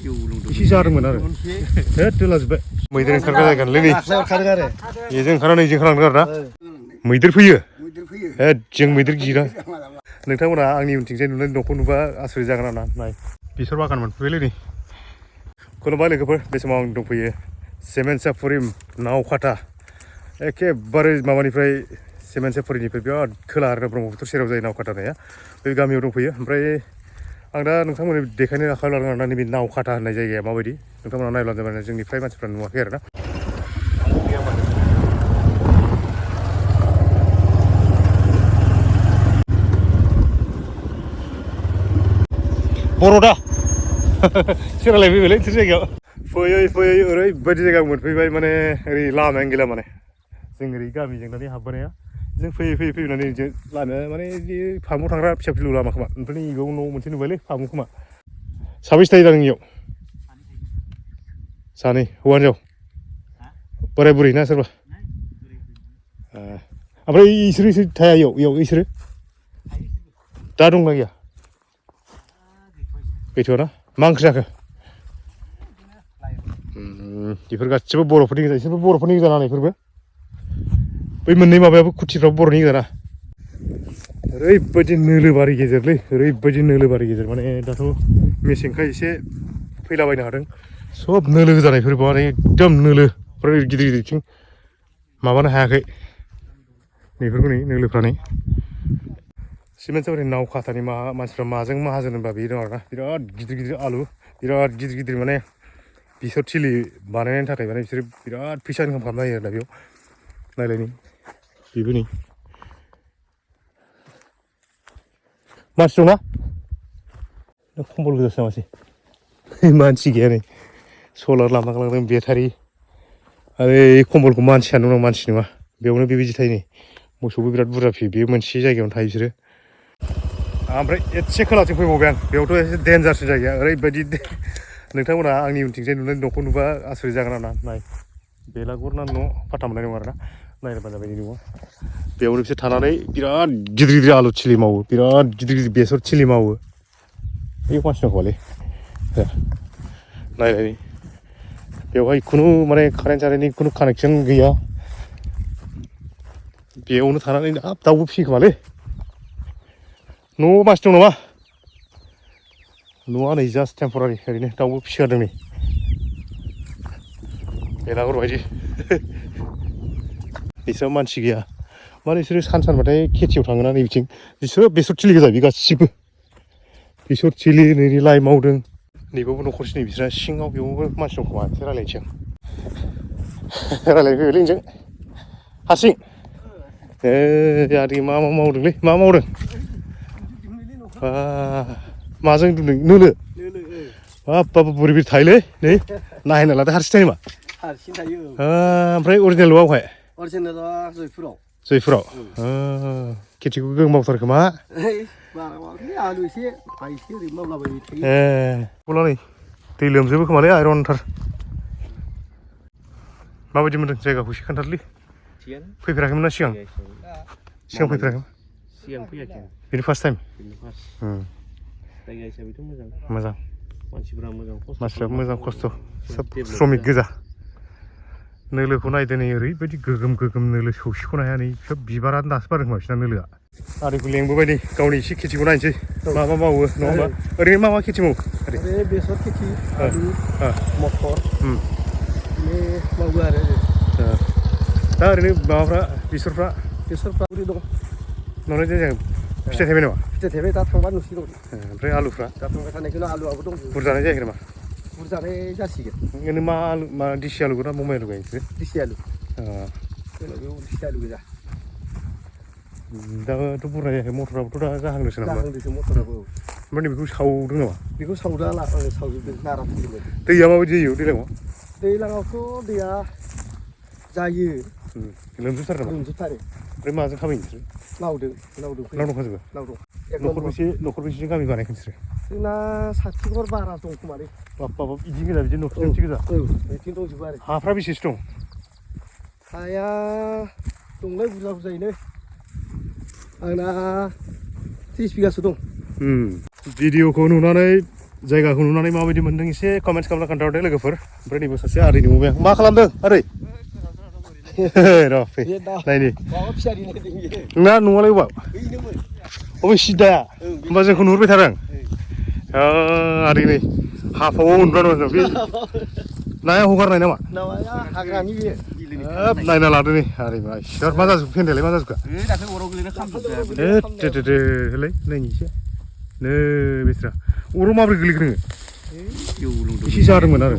इसे जादोंमोन आरो हे दोलाजोब्बाय मैदेर ओंखारग्रा जायगायानो नै बेजों ओंखारनानै जों ओंखारलांदों आरो ना मैदेर फैयो हे जों मैदेर गिरा नोंथांमोना आंनि उनथिंजाय नुनाय न'खौ नुबा आसरित जागोन आरो ना नाय बेसर बागान मोनफैबायलै नै खुलुमबाय लोगोफोर बे समाव आं दंफैयो सेमेन्टसापुरि नावकाटा एखेबारे माबानिफ्राय सेमेन्टसापुरिनिफ्राय बिराद खोला आरो ब्रह्मपुत्र सेराव जायो नावकाटा होननाया बे गामियाव दंफैयो ओमफ्राय आं दा नोंथांमोननो देखायनो आखायाव लादों आरोना नैबे नावकाटा होननाय जायगाया माबायदि नोंथांमोना नायब्लानो जाबाय जोंनि फ्राय मानसिफ्रा नुवाखै आरोना बर'दा सोलायफैबायलै बिसोर जायगायाव फैयै फैयै ओरैबायदि जायगा मोनफैबाय माने ओरै लामायानो गैला माने जों ओरै गामिजों हाबबोनाया जों फैयै फैयै फैनानै जों लामाया माने बिदि फामुआव थांग्रा फिसा फिलौ लामा खोमा ओमफ्राय बेयाव न' मोनसे नुबायलै फामु खोमा साबैसे थायो दा नोंनियाव सानै हौवा हिनजाव बोराय बुरै ना सोरबा ओमफ्राय इसोर थाया इयाव इसोरो दा दंना गैया गैथ'आ ना मा ओंख्रि जाखो बेफोर गासिबो बर'फोरनि गोजा इसोरबो बर'फोरनि गोजा ना इफोरबो बै मोननै माबायाबो खुथिफ्राबो बर'नि गोजा ना ओरैबायदि नोलोबारि गेजेरलै ओरैबायदि नोलोबारि गेजेर माने दाथ' मेसेंखाय एसे फैलाबायनो हादों सब नोलो जानायफोर माने एकदम नोलो ओमफ्राय गिदिर गिदिरथिं माबानो हायाखै बेफोरखौ नै नोलोफ्रा नै सेमेन्टसापुरि नावकाटानि मानसिफ्रा माजों माहाजोन होनबा बे दं आरोना बिराद गिदिर गिदिर आलु बिराद गिदिर गिदिर माने बेसर थिलि बानायनायनि थाखाय माने बिसोरो बिराद फैसा इनकाम खालामनो हायो आरोना बेयाव नायलाय नै बेबो नै मानसि दंना कम्बल गोजासो नामासै मानसि गैया नै सलार लांलांदों बेटारि आरो कम्बलखौ मानसियानो दं मानसि नङा बेयावनो बेबायदि थायो नै मोसौबो बिराद बुरजा फियो बेयो मोनसे जायगायावनो थायो बिसोरो ओमफ्राय एसे खोलाथिं फैबावबाय आं बेयावथ' एसे देन्जारसिन जायगाया ओरैबायदि नोंथांमोना आंनि उनथिंजाय नुनाय न'खौ नुबा आसरित जागोन आरोना नाय बेलागुर ना न' फाथा मोननाय नङा आरोना नायनो बाजा बायदि न'आ बेयावनो बिसोर थानानै बिराद गिदिर गिदिर आलु थिलि मावो बिराद गिदिर गिदिर बेसर थिलि मावो बे मानसि दंखोमालै नायलाय बेवहाय खुनु माने कारेन्ट जानायनि खुनु कानेक्सन गैया बेयावनो थानानै हाब दाउबो फियो खोमालै न'आव मानसि दं नामा न'आ नै जास्ट टेम्परारि ओरैनो दाउबो फिसिगारदों नै बेलागुर बायदि बिसोराव मानसि गैया माने बिसोरो सानबाथाय खेथियाव थाङोना नै बिथिं बिसोरो बेसर थिलि गोजा बे गासिबो बेसर थिलि नै लाइ मावदों नैबावबो न'खरसे नै बिसोरना सिङाव बेयावबो मानसि दं खोमा एसे रायलायनोसै आं रायलायनो फैबायलै नोंजों हारसिं आदै मा मावदोंलै मा मावदों माजों दुमदों नोलो बाब बोरै बोरै थायोलै नै नायना लादो हारसिं थायो नामा हारसिं थायो ओमफ्राय अरिजिनेल बबेहाय अरिजिनेला जयपुराव खेथिखौ गोगोम मावथारो खोमा आलु एसे माइ एसे ओरै मावलाबायबाय थायो अब्ला नै दै लोमजोबो खोमालै आयरनथार माबायदि मोनदों जायगाखौ एसे खोन्थादोलै फैफेराखैमोन ना सिगां फैफेराखैमोन सिगां फैयाखै बेनो फार्स्ट टाइम जायगा हिसाबैथ' मोजां मानसिफ्रा मोजां खस्थ' सोब श्रमिक गोजा नोलोखौ नायदो नै ओरैबायदि गोगोम गोगोम नोलो सौसिख'नो हाया नै सोब बिबारानो दासो बारदों खोमा बिसिना नोलोआ आदैखौ लेंबोबाय नै गावनि एसे खेथिखौ नायनोसै मा मावो नङा होमबा ओरैनो मा खेथि मावो बेसर खेथि आलु मटर मावो आरो दा ओरैनो माबाफ्रा बेसरफ्रा बोरै दं न'नि जायगा फिथाइ थाइबाय नामा फिथाइ थाइबाय दा थांबा नुसिगौ ओमफ्राय आलुफ्रा दा थांबाय थानायखौनो आलुआबो दं बुरजानाय जायाखै नामा बुरजानाय जासिगोन ओरैनो मा आलु मा दिसि आलुखौ ना बङाइ आलु गायो नोंसोरो दिसि आलु जोंनाव बेयाव दिसि आलु गोजा दाथ' बुरजा जायाखै मटराबोथ' दा जाहांदोंसो नामा मटराबो ओमफ्राय बेखौ सावदों नामा बेखौ सावदों सावजोबदों नारा फुदोंमोन दैया माबायदि जायो दैज्लाङावथ' दैया जायो लोमजोबथारो नामा ओमफ्राय माजों खामायो नोंसोरो नावदों दंखाजोबो न'खरबेसेजों गामि बानायखो नोंसोरो जोंना 60 घर बारा दं खोमालै बाब बिदि गोजा बिदि न'खरसे गोजा बिथिं दंजोबो आरो हाफ्रा बेसेसो दं हाया दंलाय बुरजा बुरजायैनो आंना 30 बिगासो दं भिडिअखौ नुनानै जायगाखौ नुनानै माबायदि मोनदों एसे कमेन्ट्स खालामना खोन्थाहरदो लोगोफोर ओमफ्राय नैबे सासे आदैनि मबाया मा खालामदों आदै र' फै नायनि माबा फिसारि नायदों इयो नोंना न'आलाय अबाव बैनोमोन अबे सिदाया होमबा जोंखौ नुहुरबाय थादों आदै नै हाफावआव उन्दुना दं जों बे नाया हगारनाय नामा नावाया हाग्रानि बे हाब नायना लादो नै आदै मा इसोर मा जाजोबखो फेन्दायालाय मा जाजोबखो दाख्लै अराव गोलैना खामजोबदों होलै नायनि एसे नै बेस्रा अराव माबोरै गोलैखो नोङो एसे जादोंमोन आरो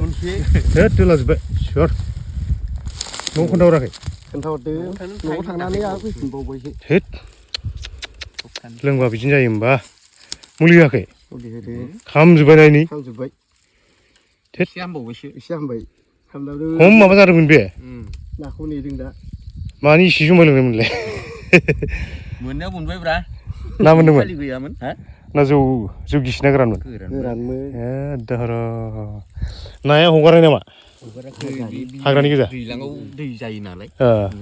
होद दोलाजोब्बाय सियर न'आव खोन्थाहराखै खोन्थाहरदो न'आव थांनानै आरो फैफिनबावबायसो हेद लोंबा बिदिनो जायो होमबा मुलि होआखै मुलि होदो खामजोब्बाय नायनि खामजोब्बाय एसे हामबावबायसो एसे हामबाय हामब्लाबो खम माबा जादोंमोन बे नाखौ नेदों दा मानि इसे जुमाय लोंनायमोनलाय मोननाया मोनबायब्रा ना मोनदोंमोन खालि गैयामोन हा ना जौ गिसि ना गोरानमोन गोरानमोन दाहर नाया हगारनाय नामा हाग्रानि गोजा दैज्लाङाव दै जायो नालाय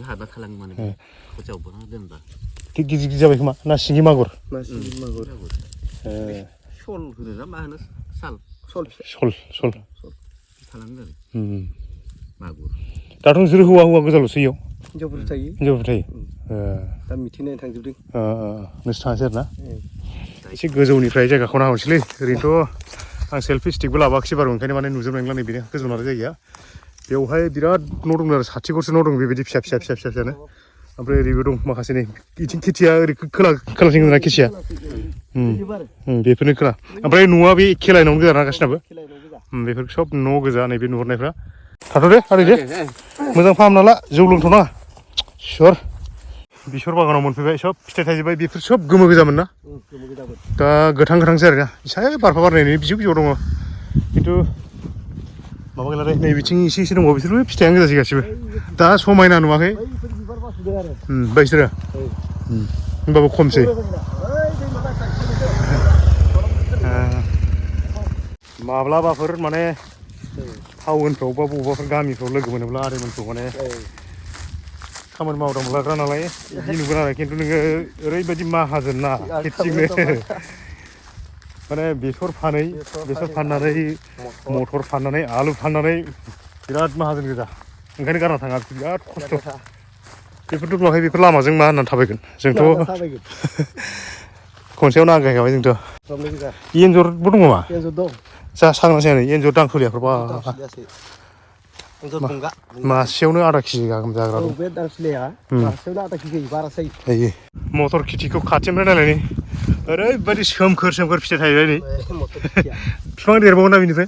हाबा खालामो माने जावबोना दोनबा गिदिर गिदिर जाबाय खोमा ना सिंगि मागुर ना सिंगि मागुर सल होनो ना मा होनो साल सल खालामो आरो मागुर दाथ' नोंसोर हौवा गोजाल'सो इयाव हिनजावफोर थायो हिनजावफोर थायो दा मिथिं नायनो थांजोबदों नोंसोर थाङासै आरो ना एसे गोजौनिफ्राय जायगाखौ नाहरसैलै ओरैनोथ' आं सेल्फि स्टिकबो लाबोआखिसै बारु ओंखायनो माने नुजोबनाय नंला नैबेनो गोजौ नालाय जायगाया बेवहाय बिराद न' दं आरो 60 घरसो न' दं बेबायदि फिसा फिसानो ओमफ्राय ओरैबो दं माखासे नै इथिं खेथिया ओरै खोलाथिं गोजा खेथिया बेफोरनो खोला ओमफ्राय न'आ बे एखे लाइनावनो गोजा ना गासिनाबो बेफोर सब न' गोजा नैबे नुहुरनायफ्रा थाथ' दे आदै दे मोजां फाहामना ला जौ लोंथ'नाङा सियर बेसर बागानाव मोनफैबाय सब फिथाइ थायजोब्बाय बेफोर सब गोमो गोजामोन ना दा गोथांसो आरोना एसे बारफा बारनायनि बिजौ दङ खिन्थु माबा गैला दे नै बिथिं एसे दङ बिसोरबो फिथाइयानो गोजासै गासिबो दा समायना नुवाखै बैसोरो होमबाबो खमसै माब्लाबाफोर माने टाउनफ्राव बा बबेबाफोर गामिफ्राव लोगो मोनोब्ला आदैमोनखौ माने खामानि मावदां लाग्रा नालाय बिदि नुगोन आरो खिन्थु नोङो ओरैबायदि माहाजोन ना खेथिजोंनो माने बेसर फाननानै मटर फाननानै आलु फाननानै बिराद माहाजोन गोजा ओंखायनो गारना थाङा बिराद खस्थ' बेफोरथ' नुवाखै बेफोर लामाजों मा होननानै थाबायगोन जोंथ' खनसेयावनो आगायखाबाय जोंथ' एन्जरबो दङ मा जा सांग्रां जायाखै एन्जर दांसलियाफोर बा मासेयावनो आधा केजि गाहाम जाग्रा दं बे दांसलिया मासेयावनो आधा केजि बारा जायो मटर खेथिखौ खाथिनिफ्राय नायनानै ओरैबायदि सोमखोर फिथाइ थायबाय नै बिफां देरबावगोन ना बेनिफ्राय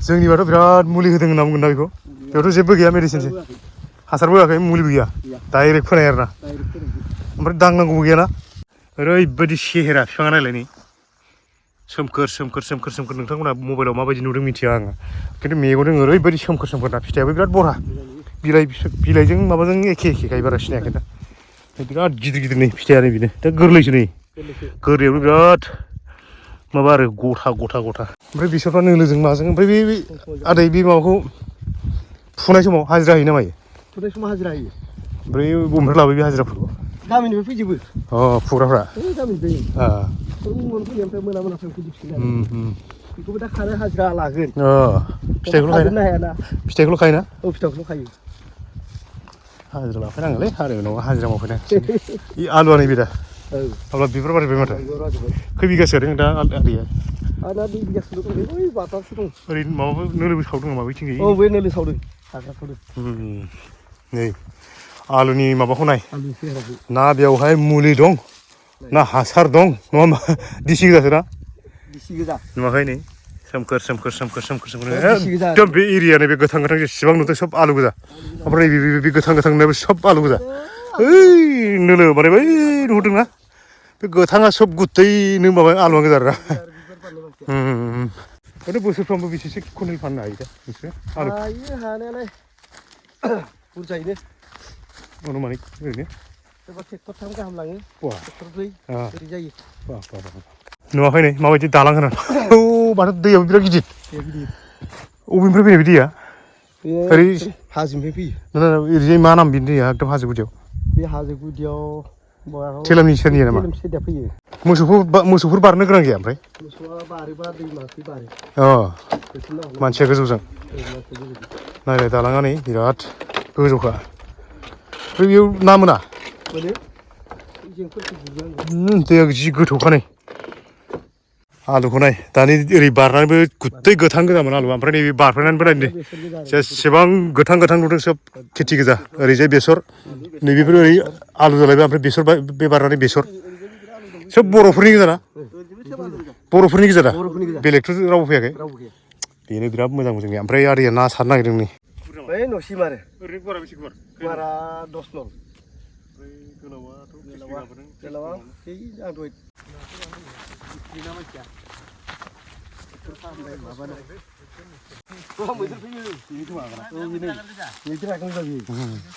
जोंनिबाथ' बिराद मुलि होदों होनना बुंगोन ना बेखौ बेयावथ' जेबो गैया मेडिसिनसो हासारबो होआखै मुलिबो गैया डाइरेक्ट फोनाय आरोना ओमफ्राय दांनांगौबो गैयाना ओरैबायदि सेहेरा बिफाङा नायलाय नै सोमखोर नोंथांमोना मबाइलाव माबायदि नुदों मिथिया आङो खिन्थु मेगनजों ओरैबायदि सोमखोर ना फिथाइयाबो बिराद बरहा बिलाइजों माबाजों एखे गाय बारा सिनायाखै दा बिराद गिदिर नै फिथाइयानो बेनो दा गोरलैसो नै गोरलैयावनो बिराद माबा आरो गथा ओमफ्राय बेसरफ्रा नोलोजों माजों ओमफ्राय बे आदै बे माबाखौ फुनाय समाव हाजिरा होयो ना मायो फुनाय समाव हाजिरा होयो ओमफ्राय बबेनिफ्राय लाबोयो बे हाजिराफोरखौ गामिनिफ्राय फैजोबो फुग्राफ्रा गामिनिफ्राय मोनाफैनायनिफ्राय मोनाफोराव फैजोबसिगोन बेखौबो दा खानो हाजिरा लागोन फिथाइखौल' खायोना फिथाइखौल' खायो हाजिरा लाफैनांगोनलै हालेवनायाव हाजिरा मावफैनांगोन आलुआ नैबे दा अब्ला बिबार बारबाय माथो खै बिगासो गायदों दा आदैया आंना 2 बिगासो दं ओइ बाटासो दं ओरैनो माबाबो नोलोबो सावदों नामा बैथिं गैयै बे नोलो सावदों हाग्रा सावदों नै आलुनि माबाखौ नाय ना बेवहाय मुलि दं ना हासार दं नङा होमबा दिसि गोजासो ना दिसि गोजा नुवाखै नै सोमखोर एकदम बे एरियानो बे गोथां जेसेबां नुदों सब आलु गोजा ओमफ्राय बे गोथां नुनायबो सब आलु गोजा ओइ नोलो माने बै नुहुरदोंना बे गोथाङा सब गुतैनो माबा आलुआ गोजा आरोना ओरैनो बोसोरफ्रामबो बेसेसो कुइन्टेल फाननो हायो दा नोंसोरो आलु हायो हानायालाय बुरजायैनो अनुमानिक ओरैनो सोरबा ट्रेक्टरथाम गाहाम लाङो ट्रेक्टरब्रै ओरै जायो नुवाखै नै माबायदि दालां होनानै माथो दैयाबो बिराद गिदिर अबेनिफ्राय फैनाय बे दैया ओरै हाजोनिफ्राय फैयो ओरैजाय मा नाम बिनि दैया एकदम हाजो गुदियाव बे हाजो गुदियाव थेलामनि सेरनिया नामा सेदा फैयो मोसौफोर बारनो गोनां गैया ओमफ्राय मोसौआ बारोबा दैमाखै बारो मानसिया गोजौजों नायलाय दालाङा नै बिराद गोजौखा ओमफ्राय बेयाव ना मोना दैया जि गोथौखा नै आलुखौ नाय दानि ओरै बारनानैबो गुत्तै गोथां गोजामोन आलुआ ओमफ्राय नैबे बारफैनानैबो नाय नै जेसेबां गोथां नुदों सोब खेथि गोजा ओरैजाय बेसर नैबेफोर ओरै आलु जालायबाय ओमफ्राय बेसर बे बारनानै बेसर सोब बर'फोरनि गोजा ना बर'फोरनि गोजा दा बेलेगथ' रावबो फैयाखै बेनो बिराद मोजां जोंनिया ओमफ्राय आदैया ना सारनो नागिरदों नै बै न'सिम आरो ओरैनो गुवारा बेसे गुवार गुवारा 10 नं गोलावा आं दहाय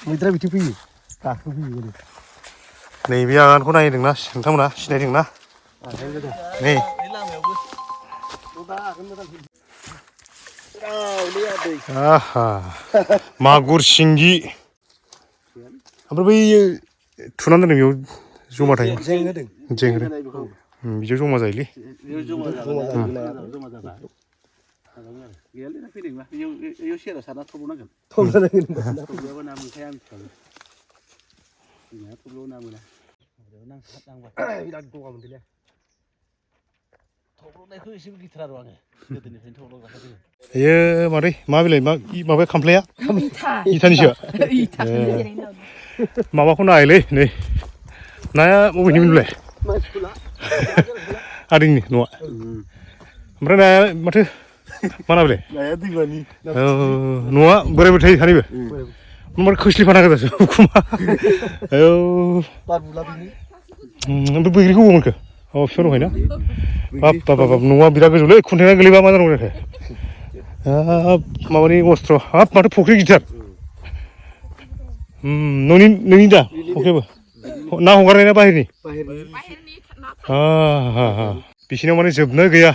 मैदेरा बिथिं फैयो गाखोफैयो नैबे आगानखौ नायदोंना नोंथांमोना सिनायदोंना नै मागुर सिंगि ओमफ्राय बै थुनानै दोनदों बेयाव जमा थायो जेंहोदों बिदियाव जमा जायोलै बिराद गगा मोनदोंलै थब्ल'नायखौ एसे गिथार आरो आङो गोदोनिफ्रायनो थब्ल'गासिनो बेयो मादै मा बिलाइ माबाया खामफ्लाया इथानिसो माबाखौ नायलै नै नाया बबेनिमोन बेलाय आदैनि न'आ ओमफ्राय नाया माथो मा ना बेलाय नाया दैमानि न'आ बोरायबाय थायो सानैबो ओमफ्राय खोस्लिफाना गोजासो उखुमा ओमफ्राय बैग्रिखौ बबाव मोनखो बिफां दंखायोना बाब न'आ बिराद गोजौलै खुन्थेना गोलैबा मा जानांगौ जाखो माबानि अस्त्र हाब माथो फुख्रि गिदिर नोंनि दा फुख्रियाबो ना हगारनाय ना बाहेरनि बिसिनाव माने जोबनो गैया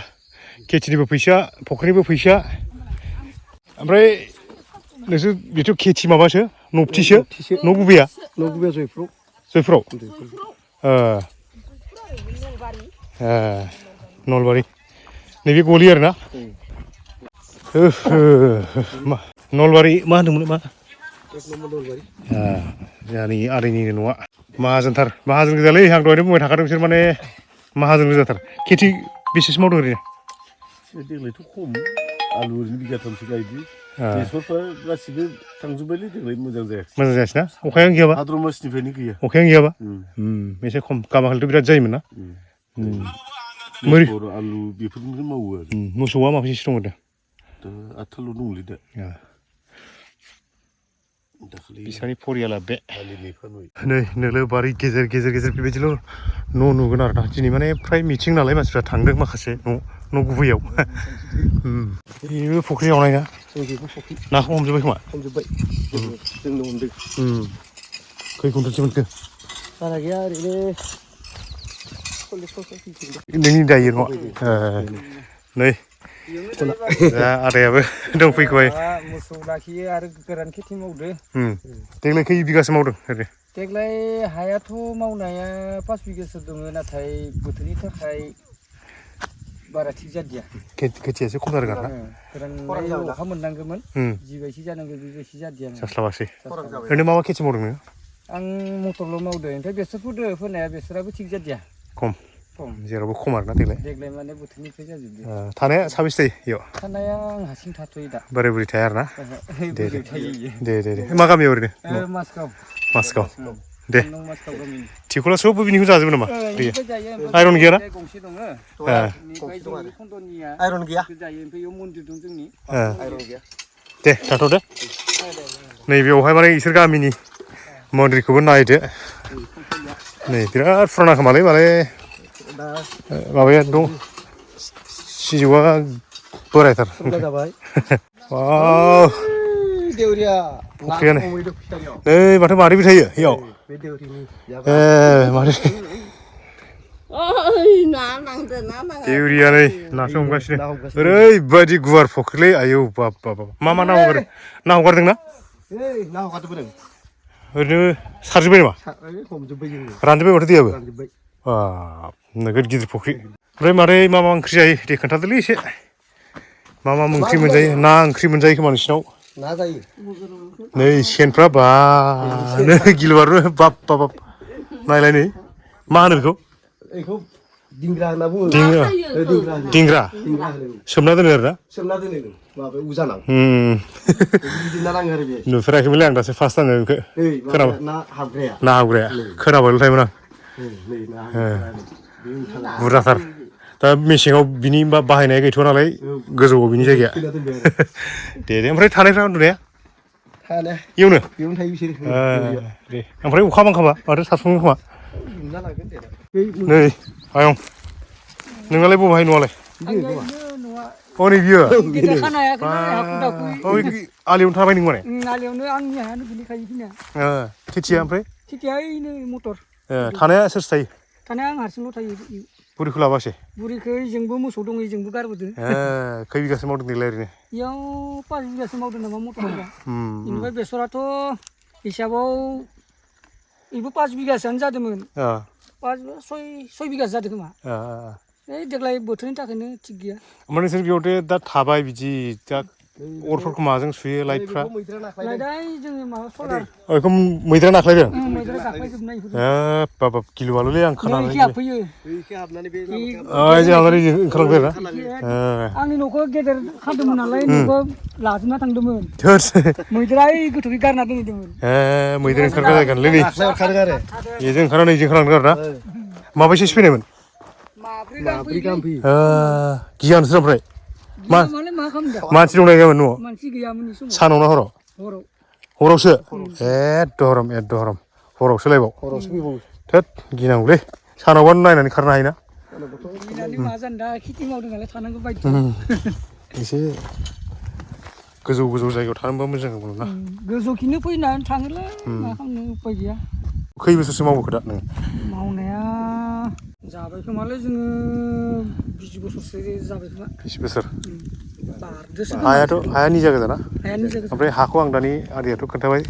खेथिनिबो फैसा फुख्रिनिबो फैसा ओमफ्राय नोंसोर बेथ' खेथि माबासो नबथिसो न' गुबैया जयफ्राव नलबारि नैबे गलि आरोना नलबारि मा होनदोंमोन मा जोंहानि आदैनि न'आ माहाजोनथार माहाजोन गोजालै आं दहायनो बुंबाय थाखादों बिसोर माने माहाजोन गोजाथार खेथि बेसेसो मावदों ओरैनो देग्लायथ' खम आलु ओरैनो बिगाथामसो गायदों बेसरफ्रा गासिबो थांजोब्बायलै देग्लाय मोजां जायाखै मोजां जायासै ना अखायानो गैयाबा भाद्र मासनिफ्रायनो गैया अखायानो गैयाबा एसे खम गामाखालिथ' बिराद जायोमोन ना बेसर आलु बेफोरखौनो मावो आरो मोसौआ माबेसेसो दङ दा 8थाल' दंलै दा बिसानि फरियाला बे नै नोलोबारि गेजेर बेबायदिल' न' नुगोन आरो ना दिनै माने फ्राय मिथिं नालाय मानसिफ्रा थांदों माखासे न' गुबैयाव बेबो फुख्रि जावनाय ना नाखौ हमजोब्बाय खोमा जोंनो हमदों खै कुन्टेलसो मोनखो बारा गैया ओरैनो 40 नोंनि दायो नङा नै दा आदायाबो दंफैखौहाय मोसौ लाखियो आरो गोरान खेथि मावदो देग्लाय खै बिगासो मावदों ओरैनो देग्लाय हायाथ' मावनाया 5 बिगासो दङ नाथाय बोथोरनि थाखाय बारा थिग जादिया खेथिया एसे खम जादों आरोना गोरान अखा मोननांगौमोन जिबायदि जानांगौ बेबायदि जादिया जास्लाबासै ओरैनो मा खेथि मावदों नोङो आं मटरल' मावदों ओमफ्राय बेसर फोदो फोनाया बेसराबो थिग जादिया खम जेरावबो खम आरोना देग्लाय माने बोथोरनिफ्राय जाजोबदों थानाया साबेसे थायो इयाव थानाया आं हारसिं थाथ'यो दा बोराय बुरि थाया आरोना दे मा गामियाव ओरैनो मासगाव दे थिखला सबबो बिनिखौ जाजोबो नामा आइरन गैयाना गंसे दङ आइरन गैया मन्दिर दं जोंनि दे थाथ'दो नैबेयावहाय माने इसोर गामिनि मन्दिरखौबो नायदो नै बिराद फुराना खोमालै माने माबाया दं सिजौआ बोरायथार फुख्रियानो नै माथो मादैबो थायो इयाव मादै देउरिया नै नासो हमगासिनो ओरैबायदि गुवार फुख्रिलै आयौ बाब मा ना हगारदों ना ओरैनो सारजोब्बाय नामा हमजोब्बाय जोङो रानजोब्बाय माथो दैयाबो रानजोब्बाय नोगोद गिदिर फुख्रि ओमफ्राय मादै मा ओंख्रि जायो दे खोन्थादोलै एसे मा ओंख्रि मोनजायो ना ओंख्रि मोनजायो खोमा नोंसिनाव ना जायो नै सेनफ्रा बानो गिलुबारु बाब नायलाय नै मा होनो बेखौ दिंग्रा होनना बुङो दिंग्रा सोमना दोनो आरोना सोमना दोनो माबायाव उजानाव गिदिर ना नाङो आरो बे नुफेराखैमोनलै आं दासो फार्स्ट टाइम बेखौ खोनाबाय ना हाबग्राया ना हाबग्राया खोनाबायल' थायोमोन आं नै ना हाबग्राया बे उल्था बुरजाथार दा मेसेङाव बिनि बाहायनाया गैथ'वा नालाय गोजौआव बिनि जायगाया दे ओमफ्राय थानायफ्रा उन्दुनाया थानाया इयावनो बेयावनो थायो बिसोर दे ओमफ्राय अखा बांखाबा माथो सारसुङो खोमा उन्दुना लागोन दे नै आयं नोंनालाय बबेहाय न'आलाय अ नै बियो आलियावनो थाबाय नों माने आलियावनो आंनि हायानो गोलैखायो बिना खेथिया ओमफ्राय खेथिया ओइनो मटर थानाया सोर थायो थानाया आं हारसिंल' थायो बुरिखौ लाबासै बुरिखौ इजोंबो मोसौ दङ इजोंबो गारबोदो खै बिगासो मावदों देग्लाय ओरैनो इयाव 5 बिगासो मावदों नामा मटरफोरा बेनिफ्राय बेसराथ' हिसाबाव बेबो 5 बिगासोआनो जादोंमोन 6 बिगासो जादों खोमा देग्लाय बोथोरनि थाखायनो थिग गैया ओमफ्राय नोंसोर बेयावथ' दा थाबाय बिदि दा अरफोरखौ माजों सुयो लाइटफ्रा लाइटआ जोङो माबा सलार बेखौ मैदेरा नाख्लायदों मैदेरा गाख्लायजोबनाय बाब गिलु बालुलै आं खोनानानै हाबफैयो जोंहा ओंखारलांबाय आरो आंनि न'खौ गेदेर खादोंमोन नालाय न'खौ लाजोबना थांदोंमोन मैदेरा गोथौयै गारना दोनहैदोंमोन मैदेर ओंखारग्रा जायगानोलै नै बेजों ओंखारनानै नैजों ओंखारलांदों आरो ना माबैसेसो फैनायमोन माब्रै गाहाम फैयो गिया नोंसोर ओमफ्राय मानसि दंना गैयामोन न'आव मानसि गैयामोन सानाव ना हराव हरावसो एकदरम हरावसोलायबाव थोद गिनांगौलै सानावबा नायनानै खारनो हायोना गिनानै मा जानो दा खेथि मावदों नालाय थानांगौ बायदि एसे गोजौ जायगायाव थानोबा मोजां मोनोना गोजौखिनो फैनानै थाङोला मा खालामनो उपाय गैया खै बोसोरसो मावबोखो दा नोङो मावनाया जाबाय खोमालै जोङो 20 बोसोरसो जाबाय खोमा 20 बोसोर बारदोसो हाया निजा गोजाना हाया निजा गोजा ओमफ्राय हाखौ आं दानि आदैयाथ' खोन्थाबाय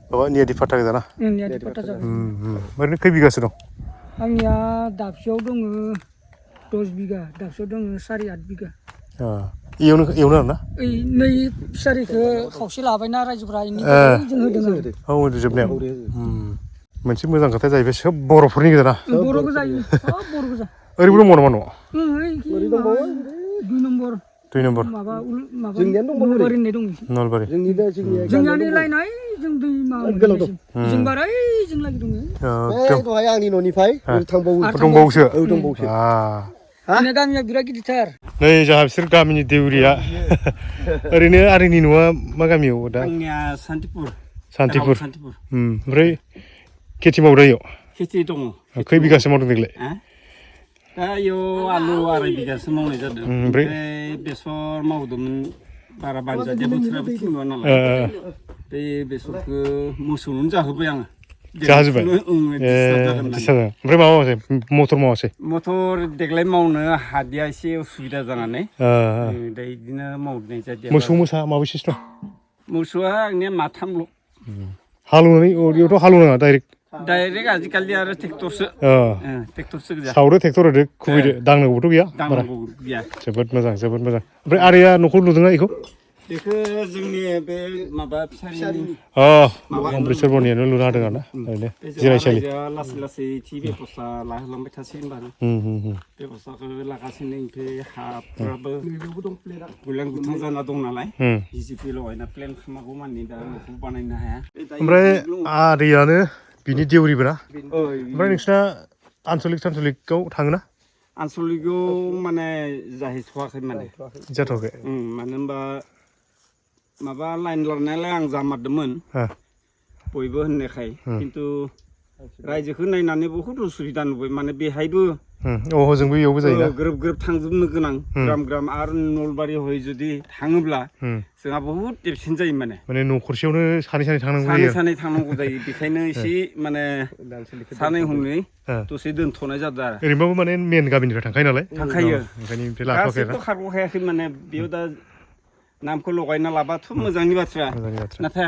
माबा नियादि फाट्टा गोजाना नियादि फाट्टा जाबाय ओरैनो खै बिगासो दं आंनिया दाबसेयाव दङ 10 बिगा दाबसेयाव दङ 7-8 बिगा एवनो आरोना ओइ नै फिसारिखौ खावसे लाबायना रायजोफ्रा इनिफ्राय जों होदों आरो जोबनायाव मोनसे मोजां खोथा जाहैबाय सोब बर'फोरनि गोजाना बर' गोजायो सब बर' गोजा ओरैबो दंबावो नामा न'आव 2 नम्बर माबा नलबारि होननाय दं नलबारि जोंनियानो लायनाय जों दैमा मोनैसिम जों बाराय जों लागै दङ दहाय आंनि न'निफ्राय दंबावोसो जोंना गामिया बिराद गिदिरथार नै जोंहा बिसोर गामिनि देउरिया ओरैनो आदैनि न'आ मा गामियाव दा आंनिया सान्तिपुर ओमफ्राय खेथि मावदों इयाव खेथि दङ खै बिगासो मावदों देग्लाय दा इयाव आलु 2.5 बिगासो मावनाय जादों ओमफ्राय बेसर मावदोंमोन बारा बानजादिया बोथोराबो थिग नङा नालाय बे बेसरखौ मोसौनो जाहोबाय आङो जाहोजोब्बाय ओमफ्राय मावासै मटर मावासै मटर देग्लाय मावनो हादिया एसे उसुबिदा जानानै दा बिदिनो मावनाय जादिया मोसौ मोसा माबैसेसो दं मोसौआ आंनिया माथामल' हालौनानै बेयावथ' हालौनाङा डाइरेक्ट आजिखालि आरो ट्रेक्टरसो गोजा सावदो ट्रेक्टर होदो खुबैदो दांनांगौबोथ' गैया जोबोद मोजां ओमफ्राय आदैया न'खौ लुदोंना बेखौ जोंनि बे माबा फिसारिनि अमृतसर बरनियानो लुना होदों आरोना ओरैनो जिरायसालि लासै लासै थि बेबस्था लाहोलांबाय थासिगोन बारु बेबस्थाखौ लागासिनो ओमफ्राय हाफ्राबो गुलां गुथां जाना दं नालाय जिसिपि लगायना प्लेन खालामनांगौ मानि दा न'खौ बानायनो हाया ओमफ्राय आदैयानो बिनि देउरिबो ना ओमफ्राय नोंसिना आनसलिकआव थाङोना आनसलिकआव माने जाहैथ'वाखै माने जाथ'वाखै मानो होनबा माबा लाइन लानायालाय आं जामारदोंमोन बयबो होननायखाय खिन्थु रायजोखौ नायनानै बहुद उसुबिदा नुबाय माने बेहायबो हजोंबो इयावबो जायोना ग्रोब थांजोबनो गोनां ग्राम आरो नलबारियावहाय जुदि थाङोब्ला जोंहा बहुद देरसिन जायो माने न'खरसेयावनो सानै थांनांगौ जायो बेखायनो एसे माने सानै हनै दसे दोनथ'नाय जादों आरो ओरैनोबाबो माने मेन गामिनिफ्राय थांखायो नालाय थांखायो ओंखायनो गासैबो खारग'खायाखै माने बेयाव दा नामखौ लगायना लाबाथ' मोजांनि बाथ्रा नाथाय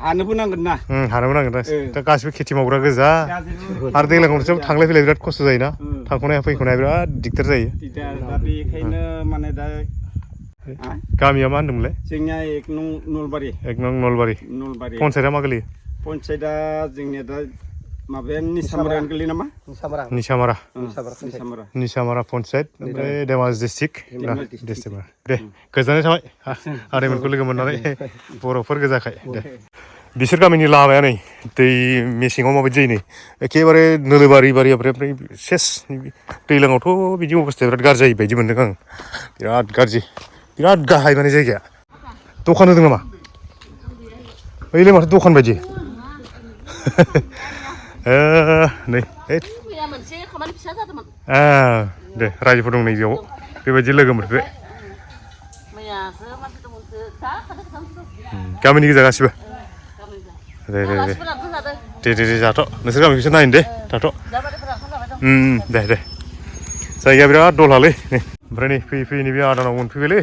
हानोबो नांगोन ना हानोबो नांगोन दा गासिबो खेथि मावग्रा गोजा आरो दैज्लां बोथोराव थांलाय फैलाय बिराद खस्थ' जायोना थांख'नाया फैख'नाया बिराद दिगदार जायो दा बेखायनो माने दा गामिया मा होनदोंमोनलाय जोंनिया एक नं नलबारि नलबारि पन्सायतआ मा गोलैयो पन्सायतआ जोंनिया दा माबाया निसामारायानो गोलैयो नामा निसामारा पन्सायत ओमफ्राय धेमाजि डिस्ट्रिक्ट दे गोजोननाय थाबाय आदैमोनखौ लोगो मोननानै बर'फोर गोजाखाय दे बिसोर गामिनि लामाया नै दै मेसेङाव माबायदि जायो नै एखेबारे नोलोबारि ओमफ्राय सेस दैज्लाङावथ' बिदि अबस्थाया बिराद गाज्रि जायो बायदि मोनदों आं बिराद गाज्रि बिराद गाहाय माने जायगाया दखान होदों नामा ओइलाय माथो दखान बायदि नै दे रायजोफोर दं नै बेयाव बेबायदि लोगो मोनफैबाय गामिनि गोजा गासिबो दे जाथ' नोंसोर गामिखौसो नायनो दे थाथ' दे जायगाया बिराद दलहालै नै ओमफ्राय नै फैयै नैबे आदानाव मोनफैबायलै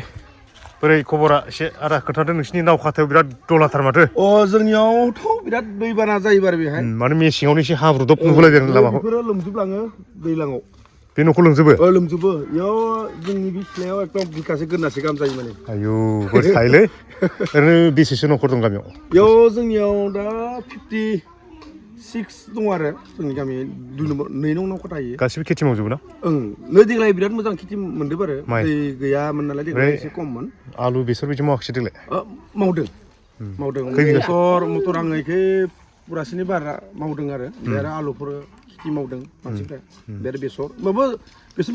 बोरै खबरा एसे आदा खोन्थादो नोंसिनि नाव खाथायाव बिराद दलहाथार माथो जोंनियावथ' बिराद दैबाना जायो आरो बेहाय माने मेसेङावनो एसे हाब्रुदब नुगोलायदों लामाखौ बेफोरो लोमजोबलाङो दैज्लाङाव बे न'खौ लोमजोबो लोमजोबो इयाव जोंनि बे सिथ्लायाव एकदम बिगासे गोरनासे गाहाम जायो माने आयौ बोरै थायोलै ओरैनो बेसेसो न'खर दं गामियाव इयाव जोंनियाव दा 56 दं आरो जोंनि गामि 2 न'खर थायो गासिबो खेथि मावजोबो ना नै देग्लाय बिराद मोजां खेथि मोनदों आरो दै गैयामोन नालाय देग्लाय एसे खममोन आलु बेसर बिदि मावाखिसै देग्लाय मावदों मटर आङो एखे पुरासेनि बारा मावदों आरो बे आरो आलुफोर खेथि मावदों मानसिफ्रा बे आरो बेसर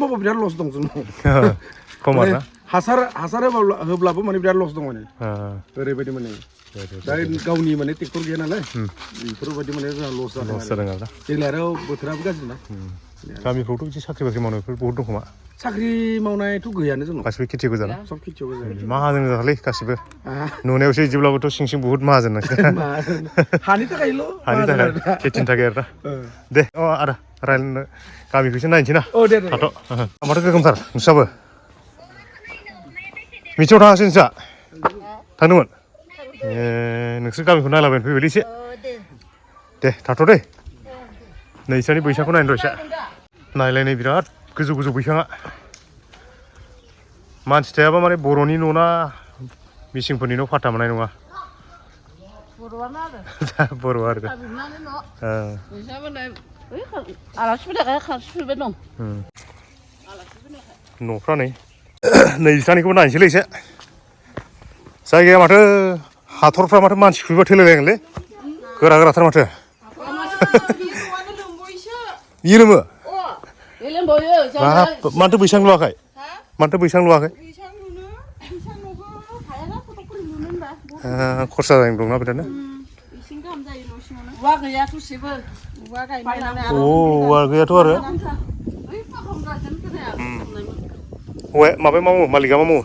मावबा बिराद लस दं जोंनाव खम आरोना हासार होब्लाबो माने बिराद लस दं माने ओरैबायदि माने दा गावनि माने ट्रेक्टर गैया नालाय बेफोरबायदि माने जोंहा लस जादों आरो देग्लाय आरो बोथोराबो गाज्रि ना गामिफ्रावथ' बिदि साख्रि बाख्रि मावनायफोर बहुत दं खोमा साख्रि मावनायथ' गैयानो जोंनाव गासिबो खेथि गोजा ना सब खेथियाव गोजा माहाजोन गोजालै गासिबो नुनायावसो इदिब्लाबोथ' सिं बहुत माहाजोन हानि थाखायल' खेथिनि थाखाय आरोना दे आदा रायलायनो गामिखौसो नायनोसै ना थाथ' माथो गोगोमथार नोंस्राबो मिथिङाव थाङासै नोंस्रा थांदोंमोन नोंसोर गामिखौ नायलाबायनो फैबायलै एसे दे थाथ' दे नैसानि बैसांखौ नायनो र' एसे नायलायनाय बिराद गोजौ बैसाङा मानसि थायाबा माने बर'नि न' ना मिसिंफोरनि न' फात्ता मोननाय नङा बर' आरो न'फ्रा नै नैसानिखौबो नायनोसैलै एसे जायगाया माथो हाथरफ्रा माथो मानसि खुबैबा थैलायलायगोनलै गोराथार माथो बियो लोमो मानोथो बैसां लुवाखै खरसा जानाय दंना बिरादनो औवा गैयाथ' आरो माबाया मावो मालिकआ मा मावो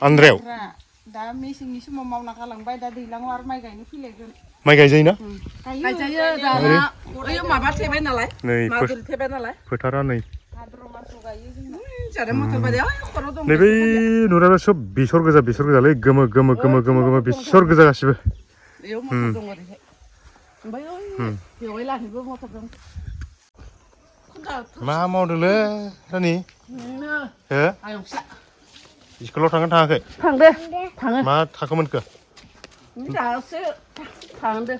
आन्द्रायाव दा मेसेंनि समाव मावना गालांबाय दा दैज्लाङाव आरो माइ गायनो फैलायगोन माइ गायजायोना गायजायो दाना माबा थेबाय नालाय मागुर थेबाय नालाय फोथारा नै नैबे नुनायबा सब बेसर गोजालै गोमो बेसर गोजा गासिबो मा मावदोंलै रानि स्कुलाव थाङाखै थाङो मा थाखो मोनखो थांदो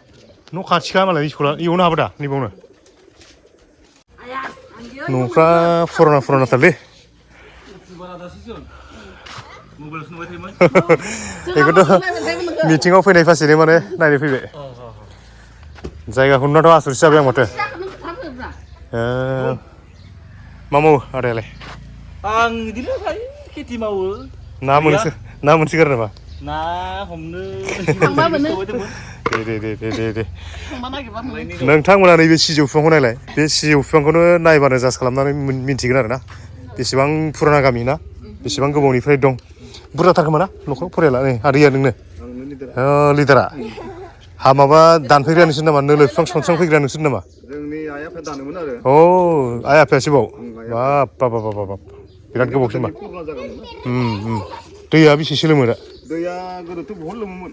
न' खाथिखा मालाय स्कुला इयावनो हाबो दा नैबावनो न'फ्रा फुरानाथारलै बेखौथ' मिटिङाव फैनाय फासेनो माने नायनो फैबाय जायगाखौ नुनाथ' आसुरित जाबाय आं माथो मा मावो आदायालाय आं बिदिनो खेथि मावो ना मोनसोगारो नामा ना हमनो दे नोंथांमोना नैबे सिजौ बिफांखौ नायलाय बे सिजौ बिफांखौनो नायबानो जास खालामनानै मिन्थिगोन आरो ना बेसेबां फुराना गामि ना बेसेबां गोबावनिफ्राय दं बुरजाथार खोमा ना न'खराव फरियाला नै आदैया नोंनो लिडारा हा माबा दानफैग्रा नोंसोर नामा नोलो बिफां सनस्रां फैग्रा नोंसोर नामा जोंनि आइ आफाया दानोमोन आरो आइ आफायासो बाव बाब बिराद गोबावसो होमबा दैया बेसेसो लोमो दा दैया गोदोथ' बहुत लोमोमोन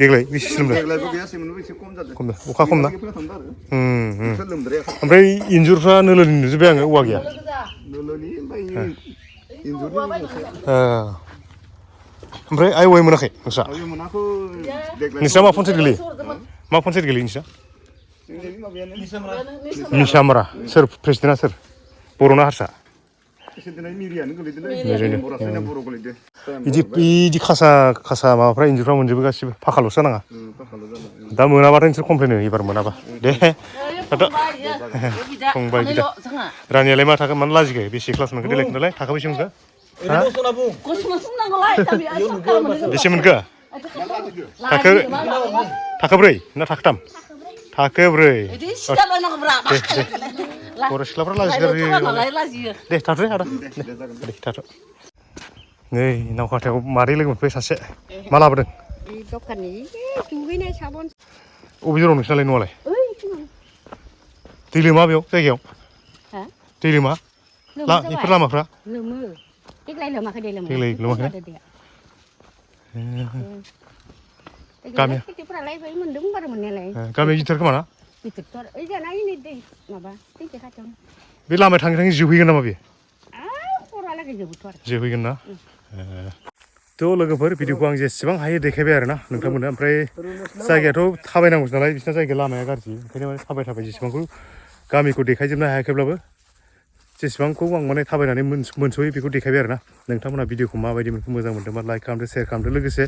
देग्लाय बेसे लोमदों देग्लायबो गैयासैमोन एसे खम जादों खम अखा खम ना थांदों आरो बेफोर लोमद्रायाखै ओमफ्राय इन्जुरफ्रा नोलोनि नुजोब्बाय आङो औवा गैया नोलोनि ओमफ्राय इन्जुरनि ओमफ्राय आइ वाइ मोनाखै नोंस्रा आयो मोनाखै देग्लाय नोंस्रा मा पन्सायत गोलैयो मा पन्सायत गोलैयो नोंस्रा जोंनि माबायानो निसामारा सोर प्रेसिडेन्टआ सोर बर'ना हारसा प्रेसिडेन्टआ मिरियानो गोलैदोंलै बर'सैना बर' गोलैदो बिदि खासा माबाफ्रा इन्जुरफ्रा मोनजोबो गासिबो फाखाल'सो जानाङा फाखाल' जादों दा मोनाबाथाय नोंसोर कमप्लेन हो एबार मोनाबा दे फंबाय बिदा रानियालाय मा थाखो मानो लाजिखो बेसे क्लास मोनखो देलाय खोन्थालाय थाखो बेसे मोनखो बेसे मोनखो थाखो ब्रै ना थाखोथाम थाखो ब्रै बर' सिख्लाफ्रा लाजिगारो दे थाथ'दे आदा दे थाथ' नै नावखाथायाव मादै लोगो मोनफैबाय सासे मा लाबोदों दखाननि दुगैनाय साबोन अबे जराव नोंसिनालाय न'आलाय दै लोमा बेयाव जायगायाव दै लोमा बेफोर लामाफ्रा लोमो देग्लाय लोमाखै देग्लाय लोमाखै गामिया खेथिफोरालाय बै मोन्दों बारा मोननायालाय गामिया गिदिर खोमा ना गिदिरथार ओइ जाना नै दै माबा दैसे खाथियावनो बे लामाया थाङै थाङै जोबहैगोन नामा बेयो खर'आलागै जोबोथ' आरो जोबहैगोन ना थ' लोगोफोर भिडिअखौ आं जेसेबां हायो देखायबाय आरो ना नोंथांमोननो ओमफ्राय जायगायाथ' थाबायनांगौसो नालाय बिसिना जायगाया लामाया गाज्रि ओंखायनो माने थाबाय जेसेबांखौ गामिखौ देखायजोबनो हायाखैब्लाबो जेसेबांखौ आं माने थाबायनानै मोनस'यो बेखौ देखायबाय आरो ना नोंथांमोना भिडिअखौ माबायदि मोनखो मोजां मोनदोंबा लाइक खालामदो शेयार खालामदो लोगोसे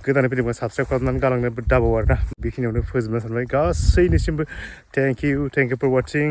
गोदानै फैदोंबा साबस्क्राइब खालामनानै गालांनो दाबाव आरो ना बेखिनियावनो फोजोबनो सानबाय गासैनिसिमबो थेंक इउ फर वाचिं